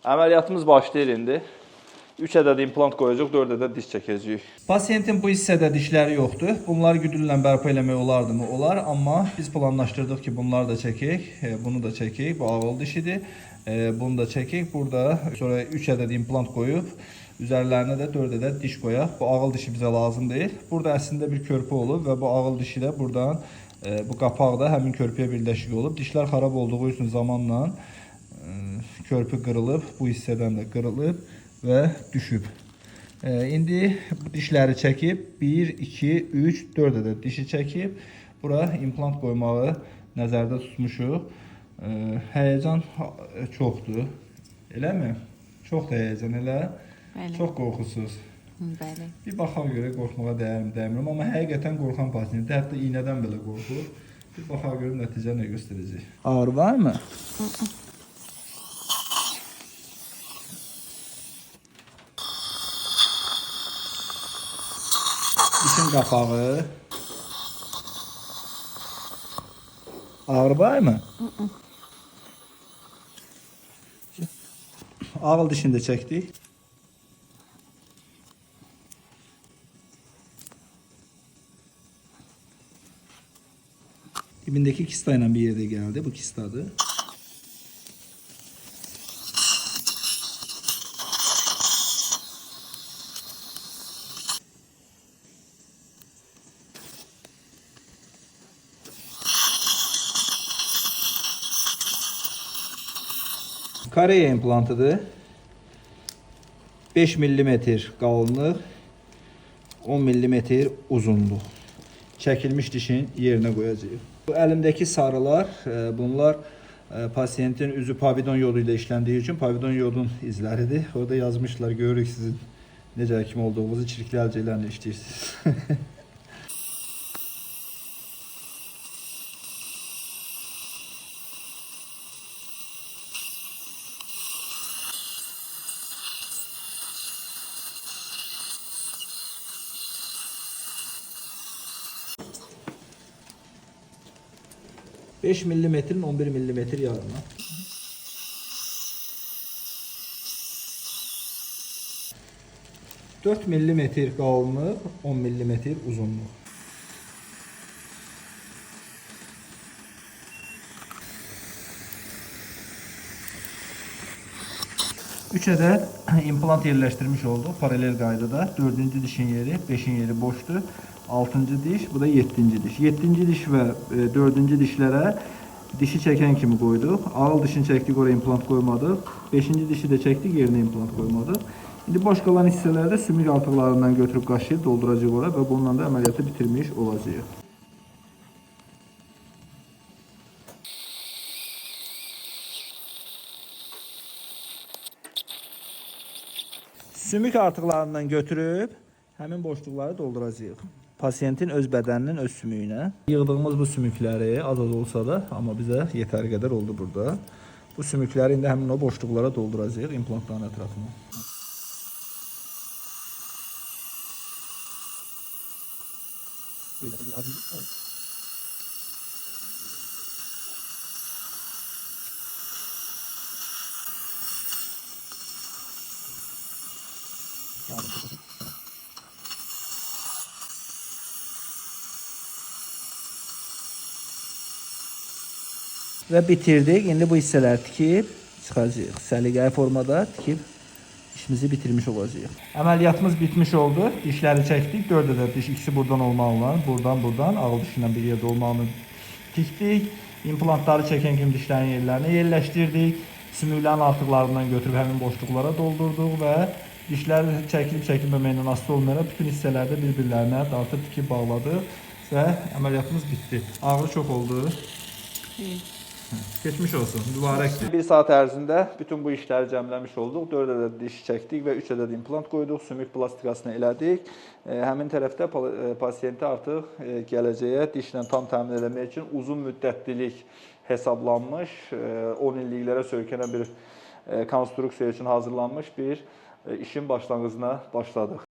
Əməliyyatımız başlayır indi. 3 ədəd implant qoyacaq, 4 ədəd diş çəkəcəyik. Pasiyentin bu hissədə dişləri yoxdur. Bunları güdürlə bərpa eləmək olardımı? Olar, amma biz planlaşdırdıq ki, bunları da çəkək, bunu da çəkək. Bu ağıl dişidir. Bunu da çəkək. Burada sonra 3 ədəd implant qoyub, üzərlərinə də 4 ədəd diş qoyaq. Bu ağıl dişi bizə lazım deyil. Burada əslində bir körpü olub və bu ağıl dişi də buradan bu qapaq da həmin körpüyə birləşik olub. Dişlər xarab olduğu üçün zamanla körpü qırılıb, bu hissədən də qırılıb və düşüb. İndi bu dişləri çəkib 1, 2, 3, 4 ədəd dişi çəkib bura implant qoymağı nəzərdə tutmuşuq. Həyəcan çoxdur. Eləmi? Çox da həyəcan elə. Bəli. Çox qorxusuz. Bəli. Bir baxaq görə qorxmağa dəyərmi, dəymirəm, amma həqiqətən qorxan pasiyentdir. Hətta iynədən belə qorxur. Bir baxaq görə nəticə nə göstərəcək. Ağrı varmı? Dişin qapağı. Ağrı varmı? Ağıl dişini də çəkdik. Dibindeki kista ile bir yerde geldi. Bu kistadı. Kareye implantıdır. 5 mm qalınlıq, 10 mm uzunluq. Çəkilmiş dişin yerinə qoyacağıq. Bu əlimdəki sarılar, bunlar pasiyentin üzü pavidon yodu ilə işləndiyi üçün pavidon yodun izləridir. Orada yazmışlar, görürük sizin necə həkim olduğunuzu, çirkli əlcəklərlə işləyirsiniz. Beş milimetrin 11 milimetr yarına. Dört milimetr qalınlıq, 10 milimetr uzunluq. Üç ədəd implant yerləşdirmiş olduq paralel qaydada. 4-cü dişin yeri, 5-in yeri boşdur. 6-cı diş, bu da 7-ci diş. 7-ci diş və 4-cü dişlərə dişi çəkən kimi qoyduq. Ağıl dişini çəkdik, oraya implant qoymadıq. 5-ci dişi də çəkdik, yerinə implant qoymadıq. İndi boş qalan hissələrdə sümük artıqlarından götürüb qaşıyıb dolduracağıq ora və bununla da əməliyyatı bitirmiş olacağıq. Sümük artıqlarından götürüb həmin boşluqları dolduracağıq. Pasiyentin öz bədəninin öz sümüyünə. Yığdığımız bu sümükləri az olsa da, amma bizə yetəri qədər oldu burada. Bu sümükləri indi həmin o boşluqlara dolduracağıq implantların ətrafına. Və bitirdik. İndi bu hissələri tikib çıxacağıq. Səliqəli formada tikib işimizi bitirmiş olacağıq. Əməliyyatımız bitmiş oldu. Dişləri çəkdik. 4 ədəd diş, ikisi buradan olmalı, buradan ağıl dişindən bir yerdə olmağını tikdik. İmplantları çəkən kimi dişlərin yerlərinə yerləşdirdik. Sümüklərin artıqlarından götürüb həmin boşluqlara doldurduq və dişlər çəkilib-çəkilməməklə asılı olmayaraq bütün hissələrdə bir-birlərinə dartıb tikib bağladıq və əməliyyatımız bitdi. Ağrı çox oldu. Geçmiş olsun, mübarəkdir. 1 saat ərzində bütün bu işləri cəmləmiş olduq. 4 ədəd diş çəkdik və 3 ədəd implant qoyduq. Sümük plastikasını elədik. Həmin tərəfdə pasiyenti artıq gələcəyə dişlə tam təmin etmək üçün uzun müddətlilik hesablanmış, 10 illiklərə söykənən bir konstruksiya üçün hazırlanmış bir işin başlanğıcına başladıq.